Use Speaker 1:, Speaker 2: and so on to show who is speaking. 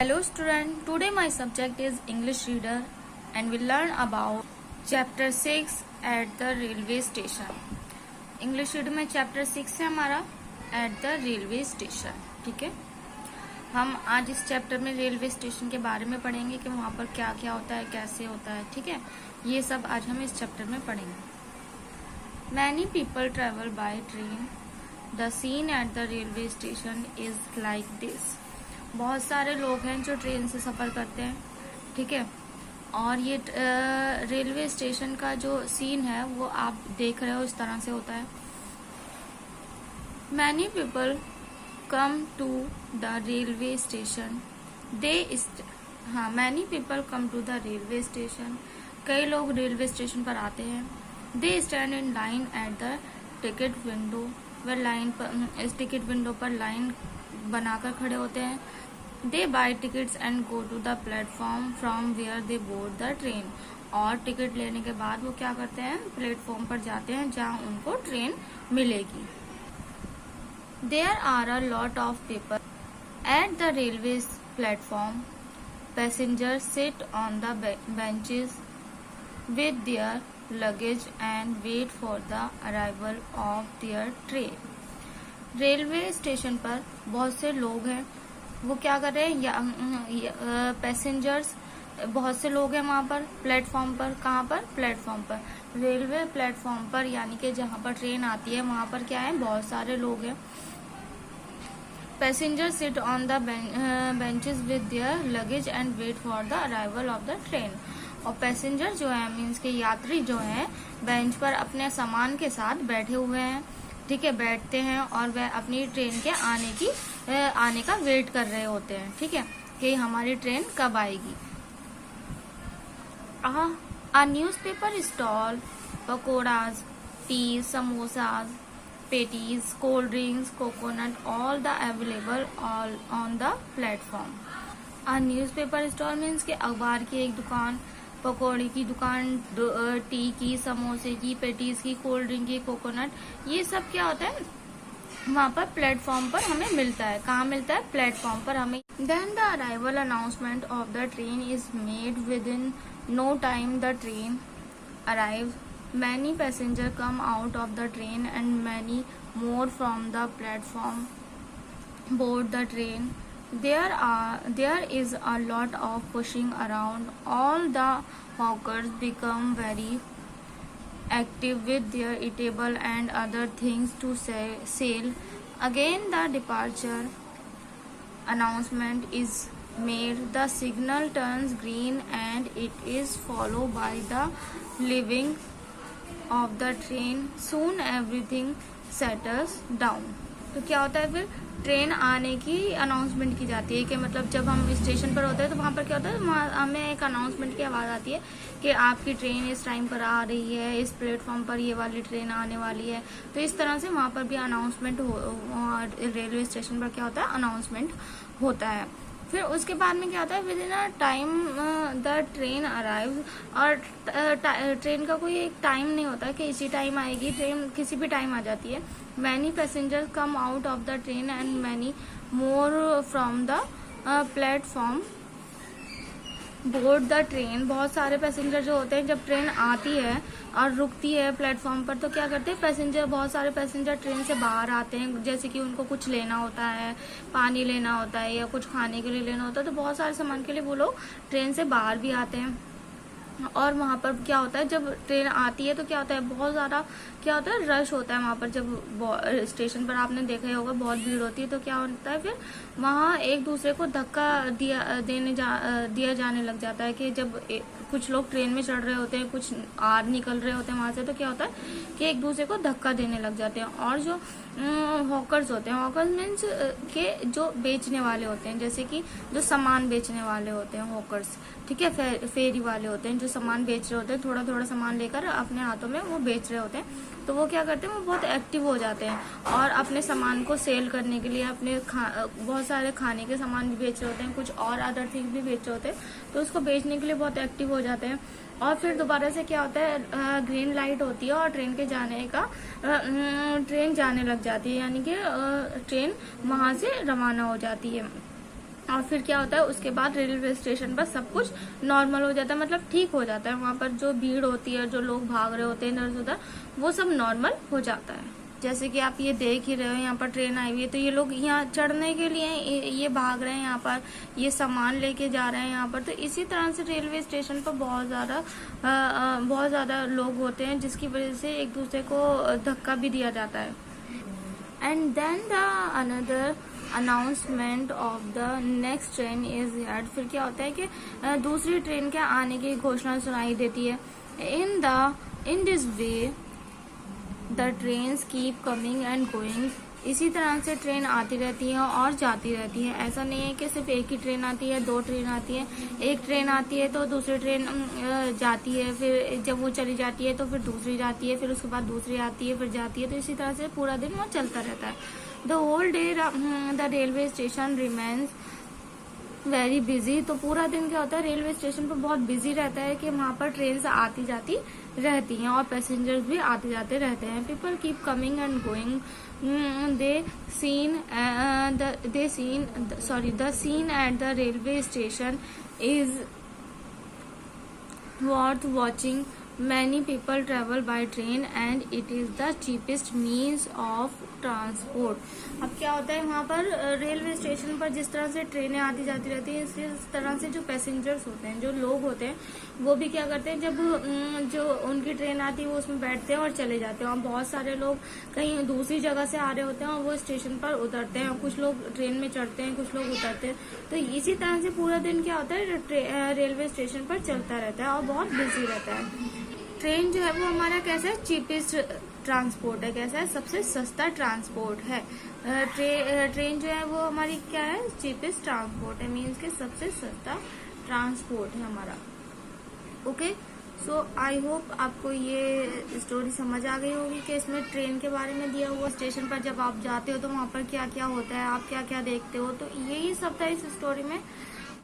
Speaker 1: Hello student, today my subject is English reader and we'll learn about chapter 6 at the railway station. English reader में chapter 6 है हमारा at the railway station. ठीक है, हम आज इस chapter में रेलवे स्टेशन के बारे में पढ़ेंगे कि वहाँ पर क्या क्या होता है, कैसे होता है. ठीक है, ये सब आज हम इस chapter में पढ़ेंगे. Many people travel by train. The scene at the railway station is like this. बहुत सारे लोग हैं जो ट्रेन से सफ़र करते हैं. ठीक है, और ये रेलवे स्टेशन का जो सीन है वो आप देख रहे हो इस तरह से होता है. Many people come to the railway station. Many people come to the railway station. कई लोग रेलवे स्टेशन पर आते हैं. They stand in line at the ticket window. वह लाइन पर, इस टिकट विंडो पर लाइन बनाकर खड़े होते हैं. They buy tickets and go to the platform from where they board the train. और टिकट लेने के बाद वो क्या करते हैं, प्लेटफॉर्म पर जाते हैं जहां उनको ट्रेन मिलेगी. There are a lot of people at the railway platform. Passengers sit on the benches with their luggage and wait for the arrival of their train. Railway station पर बहुत से लोग हैं. वो क्या कर रहे हैं, पैसेंजर्स बहुत से लोग हैं वहाँ पर प्लेटफॉर्म पर. कहाँ पर? प्लेटफॉर्म पर, रेलवे प्लेटफॉर्म पर, यानी कि जहाँ पर ट्रेन आती है वहाँ पर क्या है, बहुत सारे लोग हैं. Passenger sit on the benches with their luggage and wait for the arrival of the train. और पैसेंजर जो है, मीन्स के यात्री जो है, बेंच पर अपने सामान के साथ बैठे हुए हैं. ठीक है, बैठते हैं और वह अपनी ट्रेन के आने का वेट कर रहे होते हैं. ठीक है, कि हमारी ट्रेन कब आएगी. A newspaper stall, pakoras, tea, samosas, patties, cold drinks, coconut, all the available all on the platform. A newspaper stall means के अखबार की एक दुकान, पकौड़े की दुकान, टी की, समोसे की, पेटीज की, कोल्ड ड्रिंक की, कोकोनट, ये सब क्या होता है वहाँ पर प्लेटफॉर्म पर हमें मिलता है. कहाँ मिलता है? प्लेटफॉर्म पर हमें. Then the arrival announcement of the train is made within no time. The train arrive. Many passenger come out of the train and many more from the platform board the train. There is a lot of pushing around. All the hawkers become very active with their eatable and other things to sell. Again the departure announcement is made. The signal turns green and it is followed by the leaving of the train. Soon everything settles down. तो क्या होता है, फिर train आने की announcement की जाती है कि मतलब जब हम स्टेशन पर होते हैं तो वहाँ पर क्या होता है, हमें एक अनाउंसमेंट की आवाज़ आती है कि आपकी ट्रेन इस टाइम पर आ रही है, इस प्लेटफॉर्म पर ये वाली ट्रेन आने वाली है. तो इस तरह से वहाँ पर भी अनाउंसमेंट रेलवे स्टेशन पर क्या होता है, अनाउंसमेंट होता है. फिर उसके बाद में क्या होता है, with in a time the train arrive. और ट्रेन का कोई एक टाइम नहीं होता कि इसी टाइम आएगी, ट्रेन किसी भी टाइम आ जाती है. Many passenger come out of the train and many more from the platform board the train. बहुत सारे पैसेंजर जो होते हैं जब ट्रेन आती है और रुकती है प्लेटफॉर्म पर तो क्या करते हैं, पैसेंजर, बहुत सारे पैसेंजर ट्रेन से बाहर आते हैं. जैसे कि उनको कुछ लेना होता है, पानी लेना होता है या कुछ खाने के लिए लेना होता है, तो बहुत सारे सामान के लिए वो लोग ट्रेन से बाहर भी आते हैं. और वहाँ पर क्या होता है, जब ट्रेन आती है तो क्या होता है, बहुत ज़्यादा क्या होता है, रश होता है वहाँ पर. जब स्टेशन पर आपने देखा ही होगा बहुत भीड़ होती है तो क्या होता है, फिर वहाँ एक दूसरे को धक्का दिया जाने लग जाता है. कि जब कुछ लोग ट्रेन में चढ़ रहे होते हैं, कुछ निकल रहे होते हैं वहाँ से, तो क्या होता है कि एक दूसरे को धक्का देने लग जाते हैं. और जो हॉकर्स होते हैं, हॉकर्स मीन्स के जो बेचने वाले होते हैं, जैसे कि जो सामान बेचने वाले होते हैं हॉकर्स. ठीक है, फेरी वाले होते हैं जो सामान बेच रहे होते हैं, थोड़ा थोड़ा सामान लेकर अपने हाथों में वो बेच रहे होते हैं. तो वो क्या करते हैं, वो बहुत एक्टिव हो जाते हैं और अपने सामान को सेल करने के लिए अपने बहुत सारे खाने के सामान भी बेच रहे होते हैं, कुछ और अदर थिंग्स भी बेच रहे होते हैं. तो उसको बेचने के लिए बहुत एक्टिव हो जाते हैं. और फिर दोबारा से क्या होता है, ग्रीन लाइट होती है और ट्रेन जाने लग जाती है, यानी कि ट्रेन वहां से रवाना हो जाती है. और फिर क्या होता है, उसके बाद रेलवे स्टेशन पर सब कुछ नॉर्मल हो जाता है, मतलब ठीक हो जाता है। वहां पर जो भीड़ होती है, जो लोग भाग रहे होते हैं इधर से उधर, वो सब नॉर्मल हो जाता है। जैसे कि आप ये देख ही रहे हो, यहाँ पर ट्रेन आई हुई है, तो ये लोग यहाँ चढ़ने के लिए ये भाग रहे हैं, यहाँ पर ये सामान लेके जा रहे हैं यहाँ पर। तो इसी तरह से रेलवे स्टेशन पर बहुत ज्यादा लोग होते हैं, जिसकी वजह से एक दूसरे को धक्का भी दिया जाता है। And then the another announcement of the next train is heard. फिर क्या होता है कि दूसरी ट्रेन के आने की घोषणा सुनाई देती है। In this way the trains keep coming and going. इसी तरह से ट्रेन आती रहती है और जाती रहती है। ऐसा नहीं है कि सिर्फ एक ही ट्रेन आती है, दो ट्रेन आती है। एक ट्रेन आती है तो दूसरी ट्रेन जाती है, फिर जब वो चली जाती है तो फिर दूसरी जाती है, फिर उसके बाद दूसरी आती है, फिर जाती है। तो इसी तरह से पूरा दिन वो चलता रहता है। The whole day the railway station remains very busy. तो पूरा दिन क्या होता है, रेलवे स्टेशन पर बहुत बिजी रहता है कि वहां पर ट्रेन आती जाती रहती हैं और पैसेंजर्स भी आते जाते रहते हैं। People keep coming and going. The scene at the railway station is worth watching. Many people travel by train and it is the cheapest means of transport. अब क्या होता है, वहाँ पर रेलवे स्टेशन पर जिस तरह से ट्रेनें आती जाती रहती है, इस तरह से जो पैसेंजर्स होते हैं, जो लोग होते हैं, वो भी क्या करते हैं, जब जो उनकी ट्रेन आती है वो उसमें बैठते हैं और चले जाते हैं। और बहुत सारे लोग कहीं दूसरी जगह से आ रहे होते हैं और वो स्टेशन पर उतरते हैं। कुछ लोग ट्रेन में चढ़ते हैं, कुछ लोग उतरते हैं। तो इसी तरह से पूरा दिन क्या होता है, रेलवे स्टेशन पर चलता रहता है और बहुत बिजी रहता है। ट्रेन जो है वो हमारा कैसा है, चीपेस्ट ट्रांसपोर्ट है। कैसा है, सबसे सस्ता ट्रांसपोर्ट है। ट्रेन जो है वो हमारी क्या है, चीपेस्ट ट्रांसपोर्ट है, मीन्स के सबसे सस्ता ट्रांसपोर्ट है हमारा। ओके, सो आई होप आपको ये स्टोरी समझ आ गई होगी कि इसमें ट्रेन के बारे में दिया हुआ, स्टेशन पर जब आप जाते हो तो वहाँ पर क्या क्या होता है, आप क्या क्या देखते हो। तो यही सब था इस स्टोरी में।